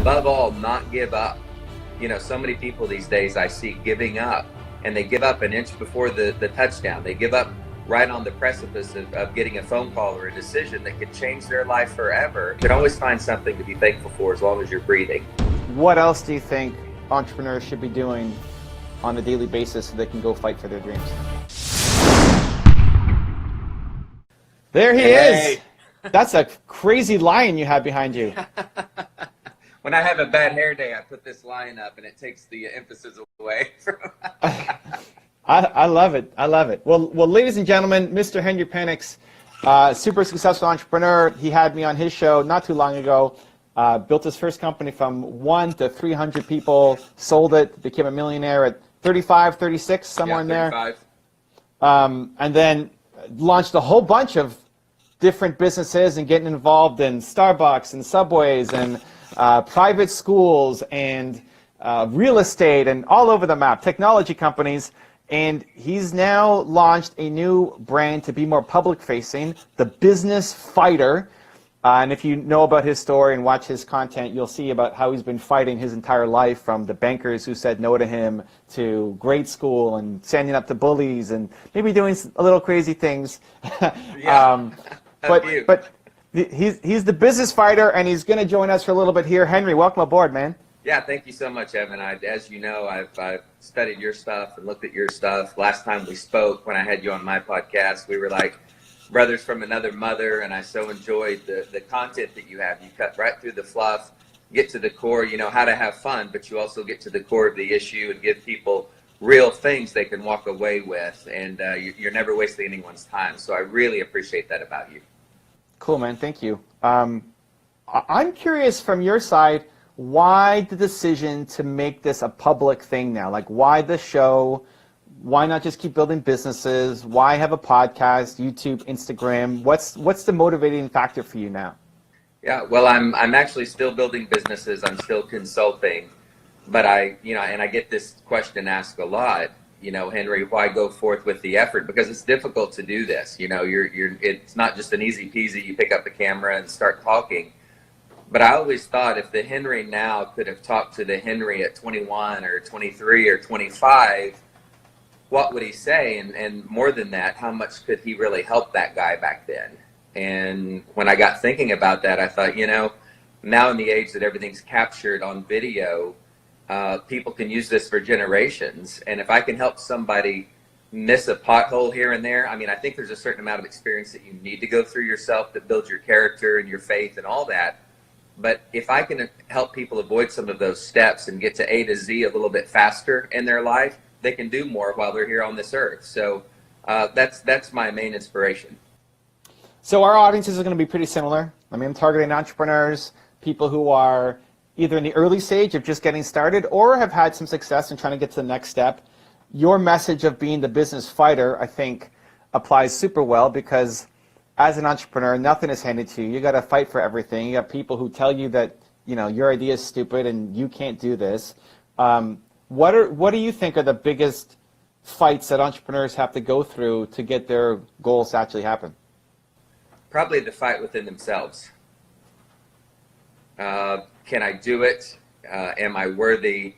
above all, not give up. So many people these days I see giving up, and they give up an inch before the touchdown. They give up right on the precipice of getting a phone call or a decision that could change their life forever. You can always find something to be thankful for as long as you're breathing. What else do you think entrepreneurs should be doing on a daily basis so they can go fight for their dreams? There he is. That's a crazy lion you have behind you. When I have a bad hair day, I put this lion up and it takes the emphasis away. I love it. I love it. Well, ladies and gentlemen, Mr. Henry Penix, super successful entrepreneur. He had me on his show not too long ago. Built his first company from 1 to 300 people, sold it, became a millionaire at 35, 36, somewhere in there. 35. And then launched a whole bunch of different businesses and getting involved in Starbucks and Subways and private schools and real estate and all over the map, technology companies. And he's now launched a new brand to be more public-facing, the Business Fighter. And if you know about his story and watch his content, you'll see about how he's been fighting his entire life, from the bankers who said no to him to grade school and standing up to bullies and maybe doing a little crazy things. Yeah. But he's the business fighter, and he's going to join us for a little bit here. Henry, welcome aboard, man. Yeah, thank you so much, Evan. As you know, I've studied your stuff and looked at your stuff. Last time we spoke, when I had you on my podcast, we were like brothers from another mother, and I so enjoyed the content that you have. You cut right through the fluff, get to the core, how to have fun, but you also get to the core of the issue and give people real things they can walk away with, and you're never wasting anyone's time. So I really appreciate that about you. Cool, man. Thank you. I'm curious from your side, why the decision to make this a public thing now? Like, why the show? Why not just keep building businesses? Why have a podcast, YouTube, Instagram? What's the motivating factor for you now? Yeah, well, I'm actually still building businesses. I'm still consulting, but I get this question asked a lot. Henry, why go forth with the effort? Because it's difficult to do this. It's not just an easy peasy. You pick up the camera and start talking. But I always thought if the Henry now could have talked to the Henry at 21 or 23 or 25, what would he say? And more than that, how much could he really help that guy back then? And when I got thinking about that, I thought, now in the age that everything's captured on video, people can use this for generations. And if I can help somebody miss a pothole here and there, I think there's a certain amount of experience that you need to go through yourself to build your character and your faith and all that. But if I can help people avoid some of those steps and get to A to Z a little bit faster in their life, they can do more while they're here on this earth. So that's my main inspiration. So our audiences are going to be pretty similar. I'm targeting entrepreneurs, people who are either in the early stage of just getting started or have had some success in trying to get to the next step. Your message of being the business fighter, I think, applies super well, because as an entrepreneur, nothing is handed to you. You got to fight for everything. You got people who tell you that your idea is stupid and you can't do this. What do you think are the biggest fights that entrepreneurs have to go through to get their goals to actually happen? Probably the fight within themselves. Can I do it? Am I worthy?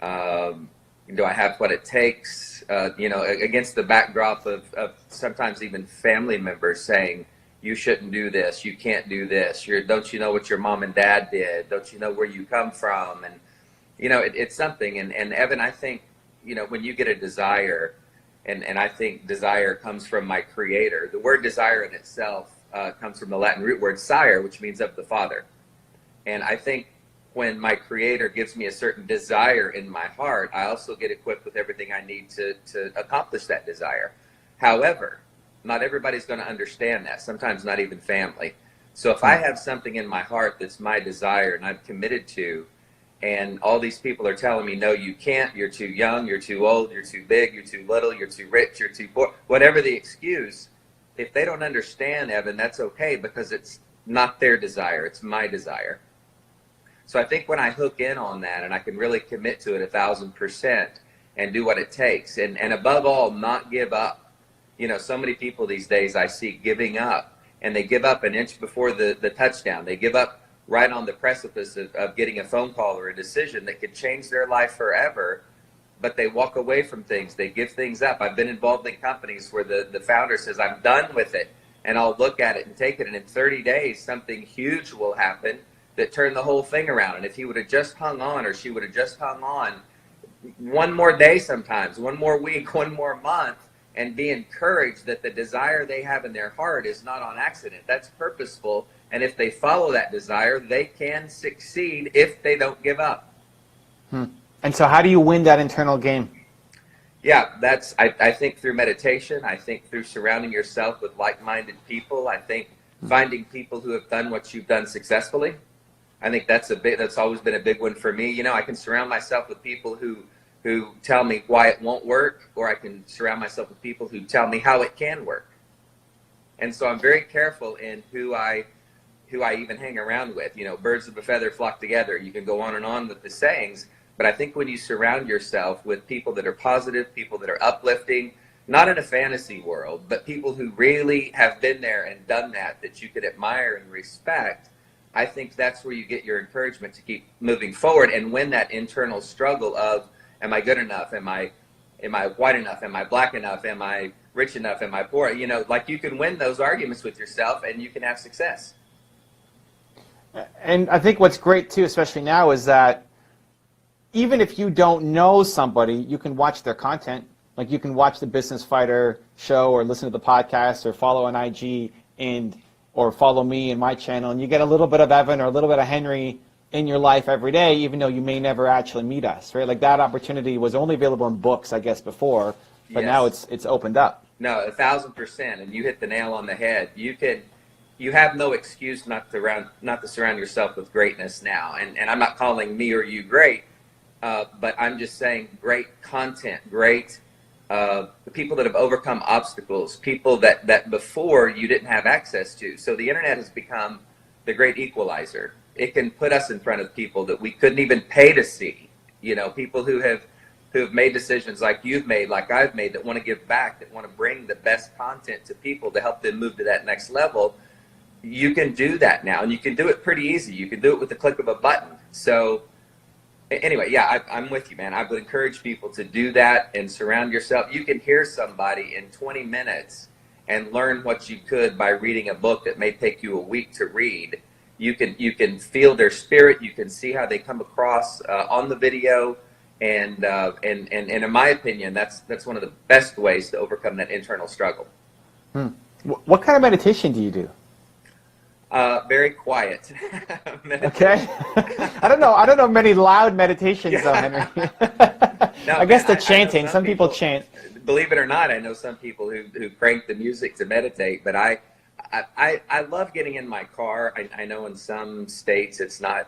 Do I have what it takes? Against the backdrop of sometimes even family members saying, you shouldn't do this, you can't do this, don't you know what your mom and dad did? Don't you know where you come from? And, it's something. And Evan, I think, when you get a desire, and I think desire comes from my creator. The word desire in itself comes from the Latin root word sire, which means of the father. And I think when my creator gives me a certain desire in my heart, I also get equipped with everything I need to accomplish that desire. However, not everybody's going to understand that, sometimes not even family. So if I have something in my heart that's my desire and I'm committed to, and all these people are telling me, no, you can't, you're too young, you're too old, you're too big, you're too little, you're too rich, you're too poor, whatever the excuse, if they don't understand, Evan, that's okay, because it's not their desire, it's my desire. So I think when I hook in on that and I can really commit to it 1,000% and do what it takes, and above all, not give up. So many people these days I see giving up, and they give up an inch before the touchdown. They give up right on the precipice of getting a phone call or a decision that could change their life forever, but they walk away from things. They give things up. I've been involved in companies where the founder says, I'm done with it. And I'll look at it and take it. And in 30 days, something huge will happen that turned the whole thing around. And if he would have just hung on, or she would have just hung on one more day, sometimes one more week, one more month, and be encouraged that the desire they have in their heart is not on accident. That's purposeful. And if they follow that desire, they can succeed if they don't give up. And so how do you win that internal game? Yeah, I think through meditation. I think through surrounding yourself with like-minded people. I think finding people who have done what you've done successfully. I think that's always been a big one for me. I can surround myself with people who tell me why it won't work, or I can surround myself with people who tell me how it can work. And so I'm very careful in who I even hang around with. Birds of a feather flock together. You can go on and on with the sayings, but I think when you surround yourself with people that are positive, people that are uplifting, not in a fantasy world, but people who really have been there and done that you could admire and respect, I think that's where you get your encouragement to keep moving forward and win that internal struggle of, am I good enough? Am I white enough? Am I black enough? Am I rich enough? Am I poor? Like you can win those arguments with yourself and you can have success. And I think what's great too, especially now, is that even if you don't know somebody, you can watch their content. Like you can watch the Business Fighter show or listen to the podcast or follow on IG or follow me in my channel, and you get a little bit of Evan or a little bit of Henry in your life every day, even though you may never actually meet us, right? Like that opportunity was only available in books, I guess, before, but now it's opened up. No, 1,000%, and you hit the nail on the head. You have no excuse not to surround yourself with greatness now, and I'm not calling me or you great. But I'm just saying great content, great people that have overcome obstacles, people that before you didn't have access to. So the internet has become the great equalizer. It can put us in front of people that we couldn't even pay to see. People who have made decisions like you've made, like I've made, that want to give back, that want to bring the best content to people to help them move to that next level. You can do that now, and you can do it pretty easy. You can do it with the click of a button. So anyway, yeah, I'm with you, man. I would encourage people to do that and surround yourself. You can hear somebody in 20 minutes and learn what you could by reading a book that may take you a week to read. You can feel their spirit. You can see how they come across on the video, and in my opinion, that's one of the best ways to overcome that internal struggle. What kind of meditation do you do? Very quiet. Okay. I don't know many loud meditations though, Henry. No, I guess man, the chanting. Some people chant. Believe it or not, I know some people who crank the music to meditate, but I love getting in my car. I know in some states it's not,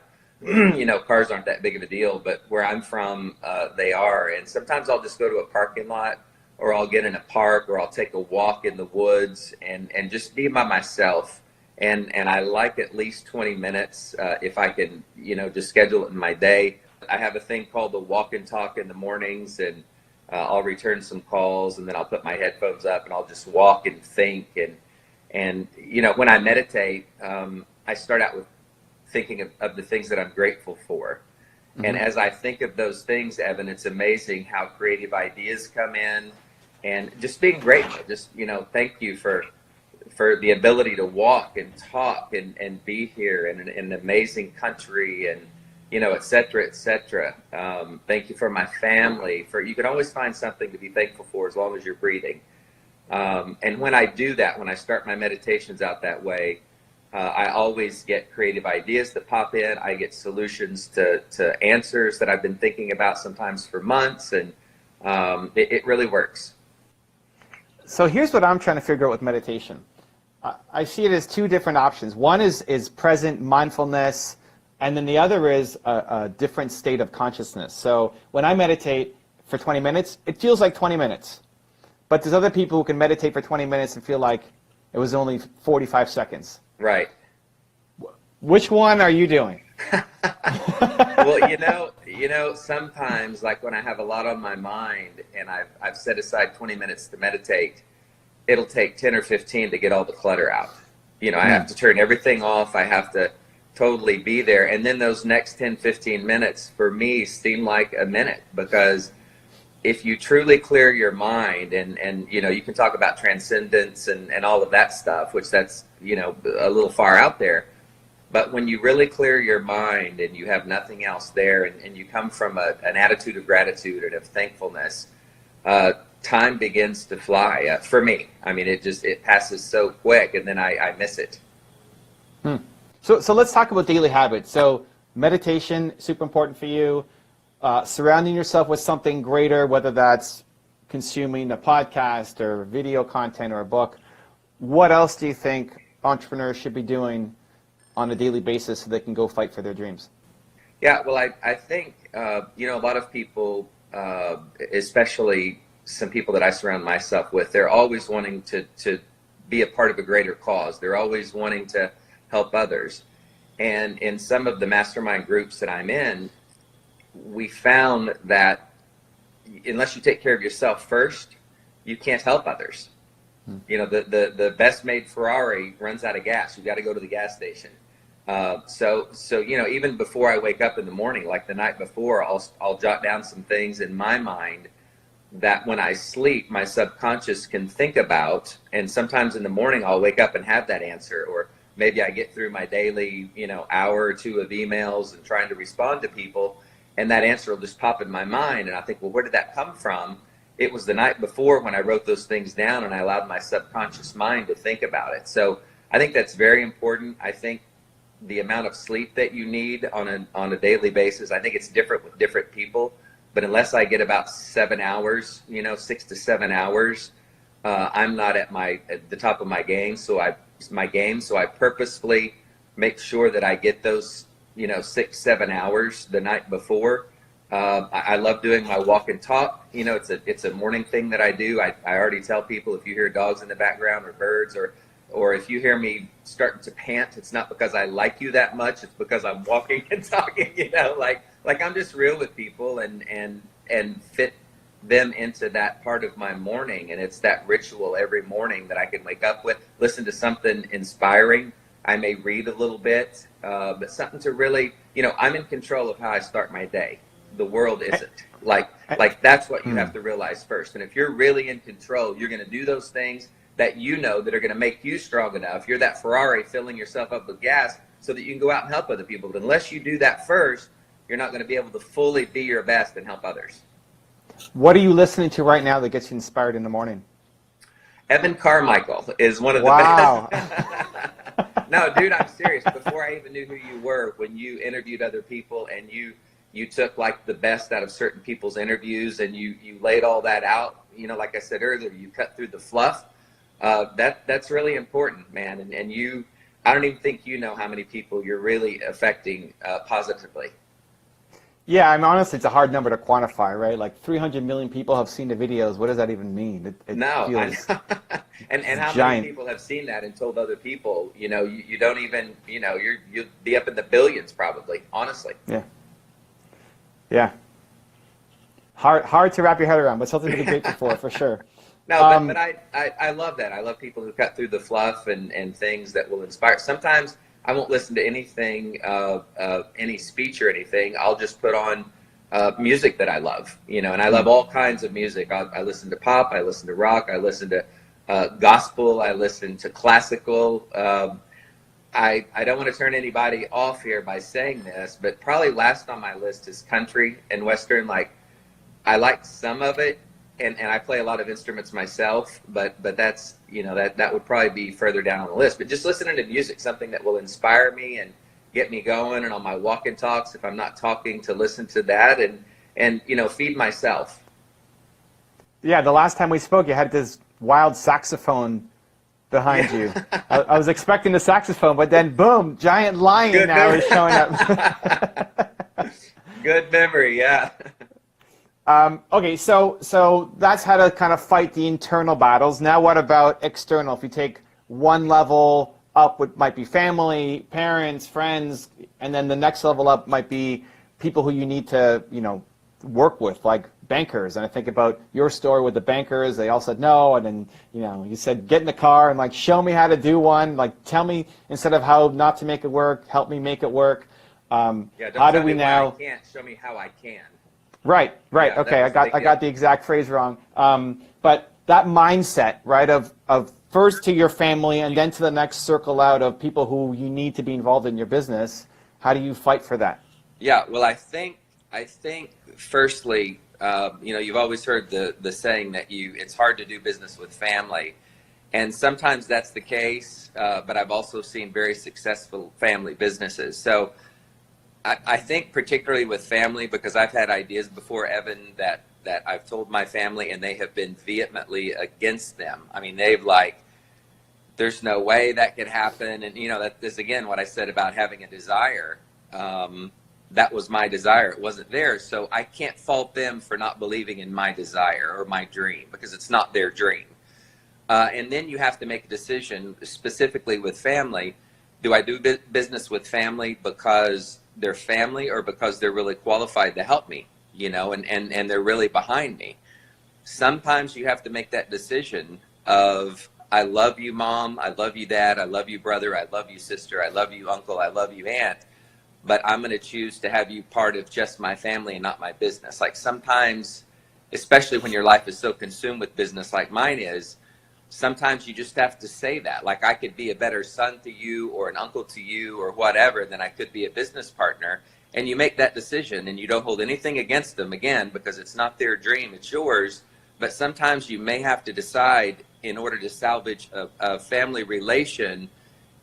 cars aren't that big of a deal, but where I'm from, they are. And sometimes I'll just go to a parking lot, or I'll get in a park, or I'll take a walk in the woods and just be by myself. And I like at least 20 minutes if I can, just schedule it in my day. I have a thing called the walk and talk in the mornings, and I'll return some calls, and then I'll put my headphones up and I'll just walk and think. And when I meditate, I start out with thinking of the things that I'm grateful for. Mm-hmm. And as I think of those things, Evan, it's amazing how creative ideas come in, and just being grateful. Just, thank you for the ability to walk and talk and be here in an amazing country, and et cetera, et cetera. Thank you for my family. You can always find something to be thankful for as long as you're breathing. And when I do that, when I start my meditations out that way, I always get creative ideas that pop in. I get solutions to answers that I've been thinking about sometimes for months, and it really works. So here's what I'm trying to figure out with meditation. I see it as two different options. One is present mindfulness, and then the other is a different state of consciousness. So when I meditate for 20 minutes, it feels like 20 minutes. But there's other people who can meditate for 20 minutes and feel like it was only 45 seconds. Right. Which one are you doing? Well, sometimes, like when I have a lot on my mind and I've set aside 20 minutes to meditate, it'll take 10 or 15 to get all the clutter out. I have to turn everything off. I have to totally be there. And then those next 10, 15 minutes for me seem like a minute, because if you truly clear your mind, and you know, you can talk about transcendence and all of that stuff, which that's, you know, a little far out there. But when you really clear your mind and you have nothing else there, and you come from an attitude of gratitude and of thankfulness, time begins to fly for me. I mean, it passes so quick, and then I miss it. So let's talk about daily habits. So meditation, super important for you. Surrounding yourself with something greater, whether that's consuming a podcast or video content or a book. What else do you think entrepreneurs should be doing on a daily basis so they can go fight for their dreams? Yeah, well, I think, you know, a lot of people, especially some people that I surround myself with, they're always wanting to be a part of a greater cause. They're always wanting to help others. And in some of the mastermind groups that I'm in, we found that unless you take care of yourself first, you can't help others. You know, the best made Ferrari runs out of gas. You got to go to the gas station. So you know, even before I wake up in the morning, like the night before, I'll jot down some things in my mind that when I sleep, my subconscious can think about. And sometimes in the morning, I'll wake up and have that answer, or maybe I get through my daily, you know, hour or two of emails and trying to respond to people, and that answer will just pop in my mind, and I think, well, where did that come from? It was the night before when I wrote those things down, and I allowed my subconscious mind to think about it. So I think that's very important. I think the amount of sleep that you need on a daily basis, I think it's different with different people. But unless I get about 7 hours, you know, 6 to 7 hours, I'm not at the top of my game. So I purposefully make sure that I get those, you know, 6, 7 hours the night before. I love doing my walk and talk. You know, it's a morning thing that I do. I already tell people, if you hear dogs in the background or birds, or if you hear me starting to pant, it's not because I like you that much. It's because I'm walking and talking. You know, like I'm just real with people and fit them into that part of my morning. And it's that ritual every morning that I can wake up with, listen to something inspiring. I may read a little bit, but something to really, you know, I'm in control of how I start my day. The world isn't. Like that's what you have to realize first. And if you're really in control, you're going to do those things that you know that are going to make you strong enough. You're that Ferrari filling yourself up with gas so that you can go out and help other people. But unless you do that first, you're not going to be able to fully be your best and help others. What are you listening to right now that gets you inspired in the morning? Evan Carmichael is one of the best. No, dude, I'm serious. Before I even knew who you were, when you interviewed other people and you took like the best out of certain people's interviews and you laid all that out, you know, like I said earlier, you cut through the fluff. That's really important, man. And I don't even think you know how many people you're really affecting positively. Yeah, I mean, honestly, it's a hard number to quantify, right? Like 300 million people have seen the videos. What does that even mean? No, feels I know. and how giant. many people have seen that and told other people? You know, you don't even, you know, you'll be up in the billions probably, honestly. Yeah. Yeah. Hard to wrap your head around, but something to be grateful for sure. No, but I love that. I love people who cut through the fluff and things that will inspire. Sometimes I won't listen to anything, any speech or anything. I'll just put on music that I love, you know, and I love all kinds of music. I listen to pop, I listen to rock, I listen to gospel, I listen to classical. I don't want to turn anybody off here by saying this, but probably last on my list is country and Western. Like, I like some of it. And I play a lot of instruments myself, but that's, you know, that would probably be further down on the list. But just listening to music, something that will inspire me and get me going, and on my walk and talks, if I'm not talking, to listen to that and you know, feed myself. Yeah, the last time we spoke, you had this wild saxophone behind you. I was expecting the saxophone, but then boom, giant lion now is showing up. Good memory, yeah. Okay, so that's how to kind of fight the internal battles. Now what about external? If you take one level up, what might be family, parents, friends, and then the next level up might be people who you need to, you know, work with, like bankers. And I think about your story with the bankers. They all said no, and then you said get in the car and like show me how to do one. Like tell me, instead of how not to make it work, help me make it work. Don't how do tell we me now? why I can't, show me how I can. Right. Yeah, Okay, I got the exact phrase wrong. But that mindset, right, of first to your family and then to the next circle out of people who you need to be involved in your business. How do you fight for that? Yeah, well, I think firstly, you've always heard the saying that it's hard to do business with family, and sometimes that's the case. But I've also seen very successful family businesses. So I think particularly with family, because I've had ideas before, Evan, that I've told my family and they have been vehemently against them. I mean, they've there's no way that could happen. And, that is, again, what I said about having a desire. That was my desire. It wasn't theirs. So I can't fault them for not believing in my desire or my dream, because it's not their dream. And then you have to make a decision specifically with family. Do I do business with family because they're family or because they're really qualified to help me, and they're really behind me? Sometimes you have to make that decision of, I love you, Mom. I love you, Dad. I love you, brother. I love you, sister. I love you, uncle. I love you, aunt. But I'm going to choose to have you part of just my family and not my business. Like sometimes, especially when your life is so consumed with business like mine is, sometimes you just have to say that. Like I could be a better son to you or an uncle to you or whatever than I could be a business partner. And you make that decision and you don't hold anything against them, again, because it's not their dream, it's yours. But sometimes you may have to decide, in order to salvage a family relation,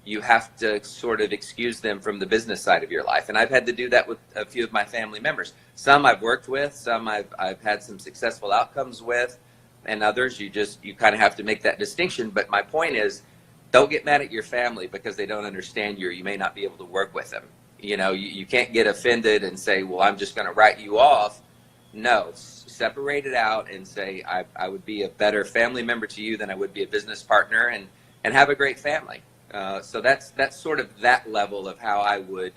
you have to sort of excuse them from the business side of your life. And I've had to do that with a few of my family members. Some I've worked with, some I've had some successful outcomes with, and others you kind of have to make that distinction. But my point is, don't get mad at your family because they don't understand you, or you may not be able to work with them. You can't get offended and say, well, I'm just going to write you off. No, separate it out and say, I would be a better family member to you than I would be a business partner, and have a great family. So that's sort of that level of how I would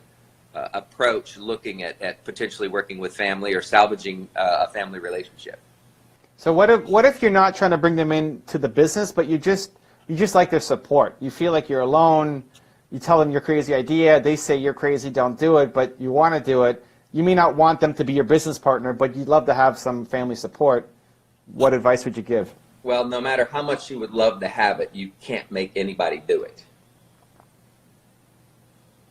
approach looking at potentially working with family or salvaging a family relationship. So what if you're not trying to bring them into the business, but you just like their support? You feel like you're alone. You tell them your crazy idea. They say you're crazy, don't do it, but you want to do it. You may not want them to be your business partner, but you'd love to have some family support. What advice would you give? Well, no matter how much you would love to have it, you can't make anybody do it.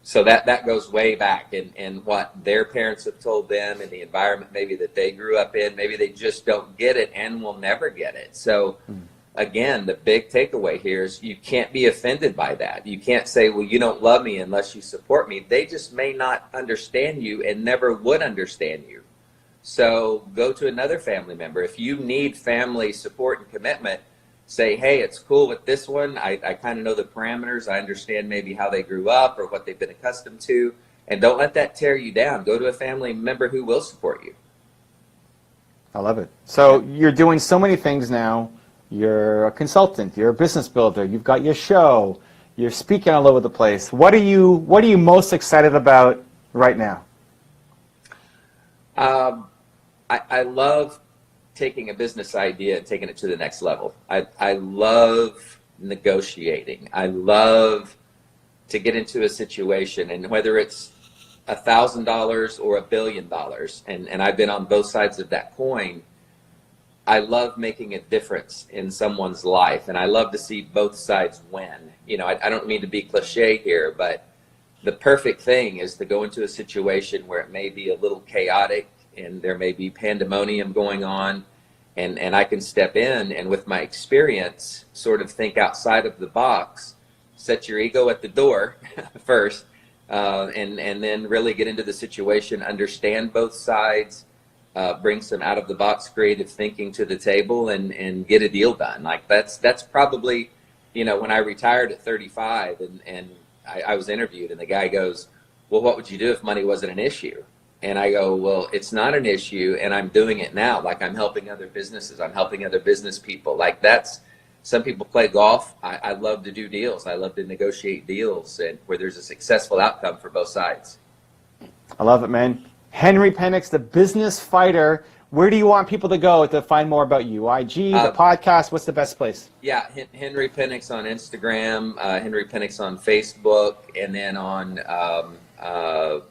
So that goes way back in what their parents have told them, and the environment maybe that they grew up in. Maybe they just don't get it and will never get it. So again, the big takeaway here is you can't be offended by that. You can't say, well, you don't love me unless you support me. They just may not understand you and never would understand you. So go to another family member. If you need family support and commitment, say, hey, it's cool with this one. I kind of know the parameters. I understand maybe how they grew up or what they've been accustomed to. And don't let that tear you down. Go to a family member who will support you. I love it. So you're doing so many things now. You're a consultant. You're a business builder. You've got your show. You're speaking all over the place. What are you most excited about right now? I love taking a business idea and taking it to the next level. I love negotiating. I love to get into a situation, and whether it's $1,000 or $1 billion, and I've been on both sides of that coin, I love making a difference in someone's life, and I love to see both sides win. I don't mean to be cliche here, but the perfect thing is to go into a situation where it may be a little chaotic and there may be pandemonium going on, and I can step in and with my experience sort of think outside of the box, set your ego at the door first, and then really get into the situation, understand both sides, bring some out of the box creative thinking to the table, and get a deal done. Like that's probably, when I retired at 35 and I was interviewed and the guy goes, well, what would you do if money wasn't an issue? And I go, well, it's not an issue, and I'm doing it now. Like, I'm helping other businesses. I'm helping other business people. Like, some people play golf. I love to do deals. I love to negotiate deals and where there's a successful outcome for both sides. I love it, man. Henry Penix, the business fighter. Where do you want people to go to find more about you? IG, the podcast, what's the best place? Yeah, Henry Penix on Instagram, Henry Penix on Facebook, and then on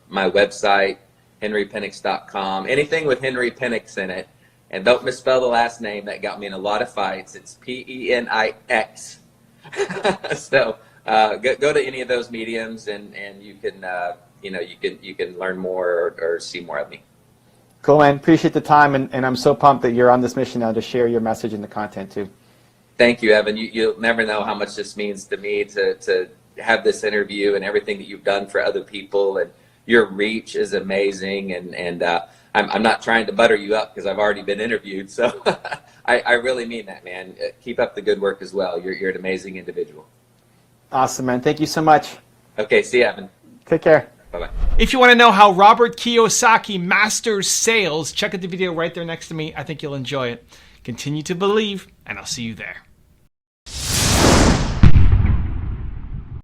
my website, henrypenix.com. Anything with Henry Penix in it. And don't misspell the last name. That got me in a lot of fights. It's Penix. So go to any of those mediums, and you can you can learn more or see more of me. Cool, man. Appreciate the time, and I'm so pumped that you're on this mission now to share your message and the content too. Thank you, Evan. You'll never know how much this means to me to have this interview and everything that you've done for other people, and your reach is amazing. And I'm not trying to butter you up because I've already been interviewed. So I really mean that, man. Keep up the good work as well. You're an amazing individual. Awesome, man. Thank you so much. Okay, see you, Evan. Take care. Bye-bye. If you want to know how Robert Kiyosaki masters sales, check out the video right there next to me. I think you'll enjoy it. Continue to believe, and I'll see you there.